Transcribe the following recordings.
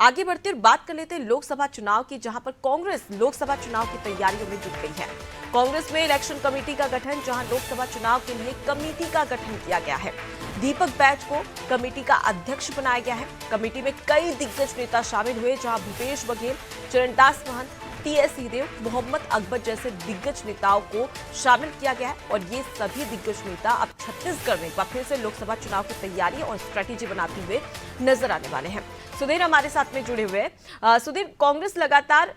आगे बढ़ते और बात कर लेते हैं लोकसभा चुनाव की, जहां पर कांग्रेस लोकसभा चुनाव की तैयारियों में जुट गई है। कांग्रेस में इलेक्शन कमेटी का गठन, जहां लोकसभा चुनाव के लिए कमेटी का गठन किया गया है। दीपक बैज को कमेटी का अध्यक्ष बनाया गया है। कमेटी में कई दिग्गज नेता शामिल हुए, जहां भूपेश बघेल, चरणदास महंत, टीएस सिंहदेव, मोहम्मद अकबर जैसे दिग्गज नेताओं को शामिल किया गया है। और ये सभी दिग्गज नेता अब छत्तीसगढ़ में एक बार फिर से लोकसभा चुनाव की तैयारी और स्ट्रेटेजी बनाते हुए नजर आने वाले हैं। सुधीर हमारे साथ में जुड़े हुए हैं। सुधीर, कांग्रेस लगातार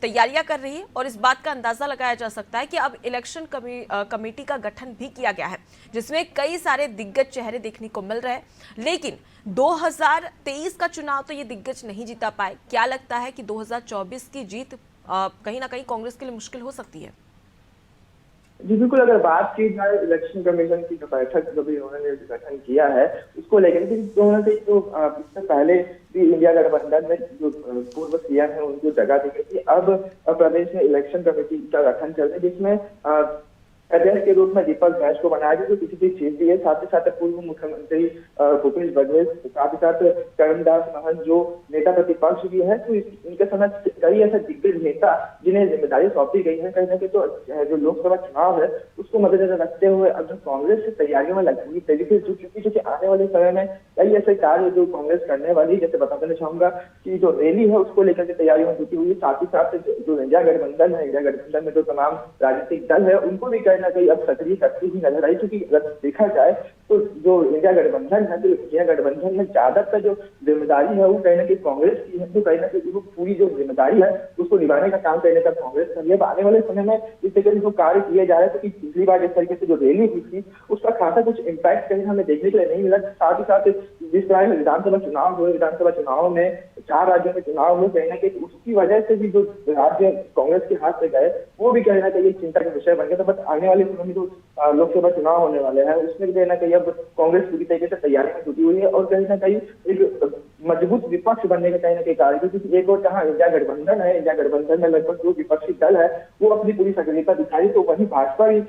तैयारियां कर रही है और इस बात का अंदाजा लगाया जा सकता है कि अब इलेक्शन कमेटी का गठन भी किया गया है, जिसमें कई सारे दिग्गज चेहरे देखने को मिल रहे हैं। लेकिन 2023 का चुनाव तो ये दिग्गज नहीं जीता पाए। क्या लगता है कि 2024 की जीत कहीं ना कहीं कांग्रेस के लिए मुश्किल हो सकती है? जी बिल्कुल, अगर बात की जाए इलेक्शन कमीशन की जो बैठक जो भी उन्होंने गठन किया है उसको लेकर के, जो इससे पहले भी इंडिया गठबंधन में जो पूर्व सीएम है उनको जगह दी गई थी। अब प्रदेश में इलेक्शन कमेटी का गठन चल रहा है, जिसमें अध्यक्ष के रूप में दीपक बैज को बनाया गया, जो किसी की चीज भी है। साथ ही साथ पूर्व मुख्यमंत्री भूपेश बघेल, साथ ही साथ चरणदास महंत जो नेता प्रतिपक्ष भी है, तो इनके समय कई ऐसे दिग्गज नेता जिन्हें जिम्मेदारी सौंपी गई है। कहीं ना कहीं तो जो लोकसभा चुनाव है उसको मद्देनजर रखते हुए अब जो कांग्रेस की तैयारियों में लगी तेजी से क्योंकि आने वाले समय में कई ऐसे कार्य जो कांग्रेस करने वाली, जैसे बता देना चाहूंगा कि जो रैली है उसको लेकर के तैयारियों में जुटी हुई। साथ ही साथ जो इंडिया गठबंधन है, इंडिया गठबंधन में जो तमाम राजनीतिक दल है उनको भी कहीं ना कहीं अब सक्रिय करती हुई नजर आई। क्योंकि अगर देखा जाए तो जो इंडिया गठबंधन है, तो इंडिया गठबंधन में ज्यादातर जो जिम्मेदारी है वो कहीं ना कहीं कांग्रेस की है। तो कहीं ना कहीं वो पूरी जो जिम्मेदारी है उसको निभाने का काम करने का कांग्रेस कर लिया। आने वाले समय में इस तरीके से जो कार्य किए जा रहे हैं, तो पिछली बार जिस तरीके से जो रैली हुई थी उसका खासा कुछ इम्पैक्ट कहीं हमें देखने के लिए नहीं मिला। साथ ही साथ जिस तरह विधानसभा चुनाव हुए, विधानसभा चुनाव में 4 राज्यों में चुनाव हुए, कहीं ना कहीं उसकी वजह से भी जो राज्य कांग्रेस के हाथ से गए वो भी कहीं ना कहीं चिंता का विषय बन गया था। बट आने वाले समय में जो लोकसभा चुनाव होने वाले हैं उसमें कहीं ना कहीं अब कांग्रेस पूरी तरीके से तैयारी में जुटी हुई है और कहीं ना कहीं एक मजबूत विपक्ष बनने का कहीं ना कहीं कार्य, क्योंकि एक और जहां इंडिया गठबंधन है, इंडिया गठबंधन में लगभग जो विपक्षी दल है वो अपनी पूरी सक्रियता दिखाई, तो वहीं भाजपा भी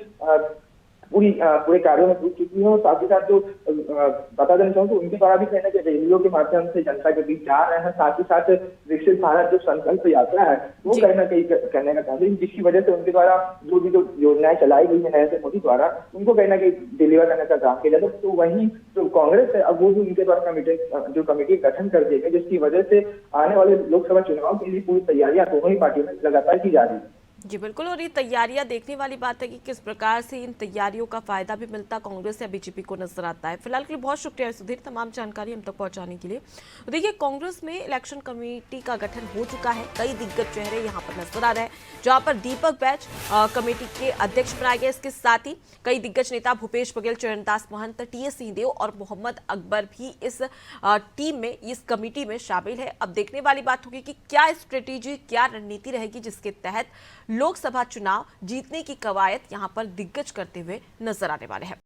पूरे कार्यों में जुट चुकी है। और साथ ही साथ जो बता देना चाहूँ तो उनके द्वारा भी कहना कि रैलियों के माध्यम से जनता के बीच जा रहे हैं। साथ ही साथ विकसित भारत जो संकल्प यात्रा है वो कहीं ना कहीं करने का काम है, जिसकी वजह से उनके द्वारा जो भी जो योजनाएं चलाई गई है नरेंद्र मोदी द्वारा उनको कहीं ना कहीं डिलीवर करने का काम किया जाता है। तो वहीं जो कांग्रेस है अब वो भी उनके द्वारा कमेटी गठन कर दी गई, जिसकी वजह से आने वाले लोकसभा चुनाव के लिए पूरी तैयारियां दोनों ही पार्टियों में लगातार की जा रही है। जी बिल्कुल, और ये तैयारियां देखने वाली बात है कि किस प्रकार से इन तैयारियों का फायदा भी मिलता कांग्रेस या बीजेपी को नजर आता है। फिलहाल के लिए बहुत शुक्रिया सुधीर, तमाम जानकारी हम तक पहुंचाने के लिए। तो देखिए, कांग्रेस में इलेक्शन कमेटी का गठन हो चुका है। कई दिग्गज चेहरे यहाँ पर नजर आ रहे हैं, जहां पर दीपक बैज कमेटी के अध्यक्ष बनाए गए। इसके साथ ही कई दिग्गज नेता भूपेश बघेल, चरणदास महंत, टीएस सिंहदेव और मोहम्मद अकबर भी इस टीम में, इस कमेटी में शामिल है। अब देखने वाली बात होगी कि क्या स्ट्रेटेजी, क्या रणनीति रहेगी जिसके तहत लोकसभा चुनाव जीतने की कवायद यहां पर दिग्गज करते हुए नजर आने वाले हैं।